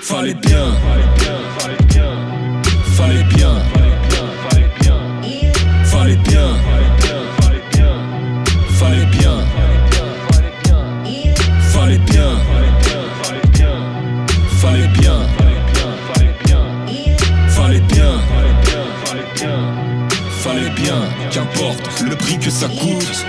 Fallait bien, fallait bien, fallait bien, fallait bien, fallait bien, fallait bien, fallait bien, qu'importe le prix que ça coûte.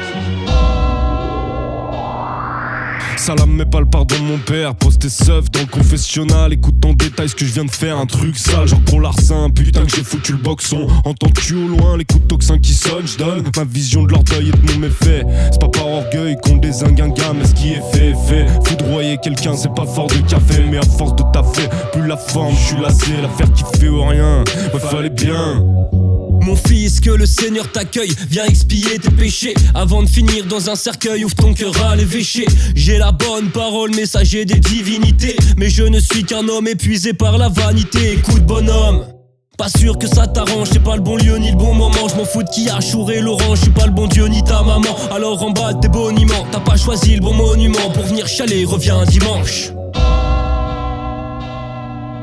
Salam mais pas le pardon de mon père. Pose tes seufs dans le confessionnal. Écoute en détail ce que je viens de faire. Un truc sale genre gros larcin. Putain que j'ai foutu le boxon. Entends-tu au loin les coups de tocsin qui sonnent? J'donne ma vision de l'orgueil et de mon méfait. C'est pas par orgueil qu'on dézingue un gars. Mais ce qui est fait est fait. Foudroyer quelqu'un c'est pas fort de café. Mais à force de taffer plus la forme je suis lassé. L'affaire qui fait ou rien. Ouais fallait bien. Mon fils, que le Seigneur t'accueille. Viens expier tes péchés avant de finir dans un cercueil. Ouvre ton cœur à l'évêché. J'ai la bonne parole, messager des divinités. Mais je ne suis qu'un homme épuisé par la vanité. Écoute bonhomme, pas sûr que ça t'arrange. C'est pas le bon lieu ni le bon moment. Je m'en fous de qui a chouré l'orange. Je suis pas le bon Dieu ni ta maman. Alors emballe tes boniments. T'as pas choisi le bon monument. Pour venir chialer, reviens dimanche.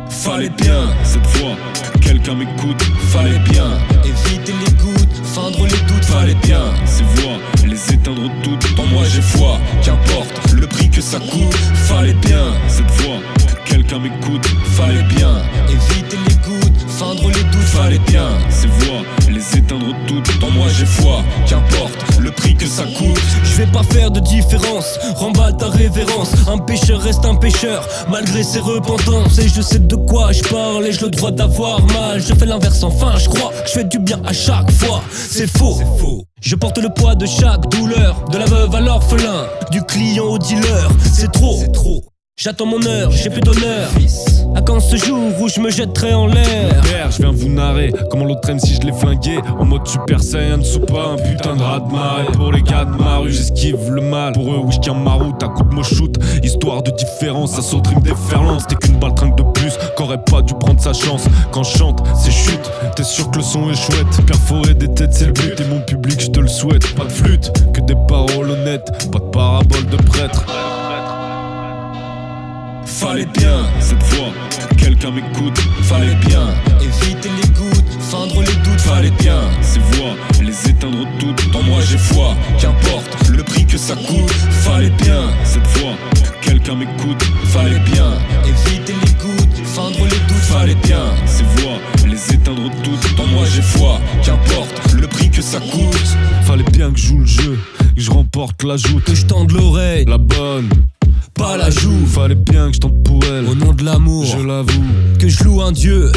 Fallait bien, cette fois, que quelqu'un m'écoute. Fallait bien, éviter les gouttes, feindre les doutes. fallait bien, ces voix, les éteindre toutes. En moi j'ai foi, qu'importe le prix que ça coûte. Fallait bien, cette fois, que quelqu'un m'écoute. Fallait bien, éviter les gouttes, feindre les doutes. fallait bien, ces voix, les éteindre toutes. En moi j'ai foi, qu'importe le prix que ça coûte. Je vais pas faire de différence, remballe ta révérence. Un pécheur reste un pécheur, malgré ses repentances. Et je sais de quoi je parle et je le droit d'avoir mal. Je fais l'inverse enfin, je crois que je fais du bien à chaque fois. C'est faux, je porte le poids de chaque douleur. De la veuve à l'orphelin, du client au dealer. C'est trop, j'attends mon heure, j'ai plus d'honneur. À quand ce jour où je me jetterai en l'air? Père, je viens vous narrer comment l'autre aime si je l'ai flingué. En mode Super Saiyan, sous pas un putain de rat de marée. Pour les gars de ma rue, j'esquive le mal. Pour eux, oui, je tiens ma route à coup de shoot. Histoire de différence, ça saute rime déferlante. C'était qu'une balle trinque de plus, qu'aurait pas dû prendre sa chance. Quand je chante, c'est chute, t'es sûr que le son est chouette. Perforer des têtes, c'est le but. Et mon public, je te le souhaite. Pas de flûte, que des paroles honnêtes. Pas de parabole de prêtre. Fallait bien, cette fois, que quelqu'un m'écoute. Fallait bien, éviter les gouttes, feindre les doutes. fallait bien, ces voix, les éteindre toutes. En moi j'ai foi, qu'importe le prix que ça coûte. Fallait bien, cette fois, que quelqu'un m'écoute. Fallait bien, éviter les gouttes, feindre les doutes. fallait bien, ces voix, les éteindre toutes. En moi j'ai foi, qu'importe le prix que ça coûte. Fallait bien que je joue le jeu, que je remporte la joute. Que je tende l'oreille, La bonne, pas la joue. fallait bien que je tente pour elle. Au nom de l'amour, Je l'avoue, que je loue un dieu,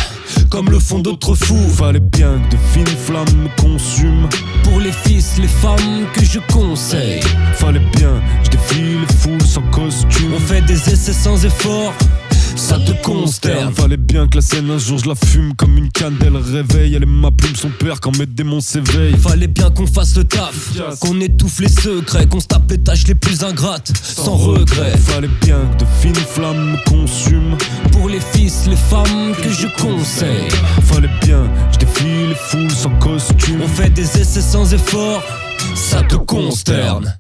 comme le font d'autres fous. fallait bien que de fines flammes me consument. Pour les fils, les femmes que je conseille. Fallait bien que je défie les foules sans costume. On fait des essais sans effort, ça te consterne. Fallait bien que la scène un jour je la fume comme une candelle réveille. Elle est ma plume, son père quand mes démons s'éveillent. Fallait bien qu'on fasse le taf, qu'on étouffe les secrets, qu'on se tape les tâches les plus ingrates, sans regret. Fallait bien que de fines flammes me consument. Pour les fils, les femmes que je conseille. Fallait bien que je défie les foules sans costume. On fait des essais sans effort, ça te consterne.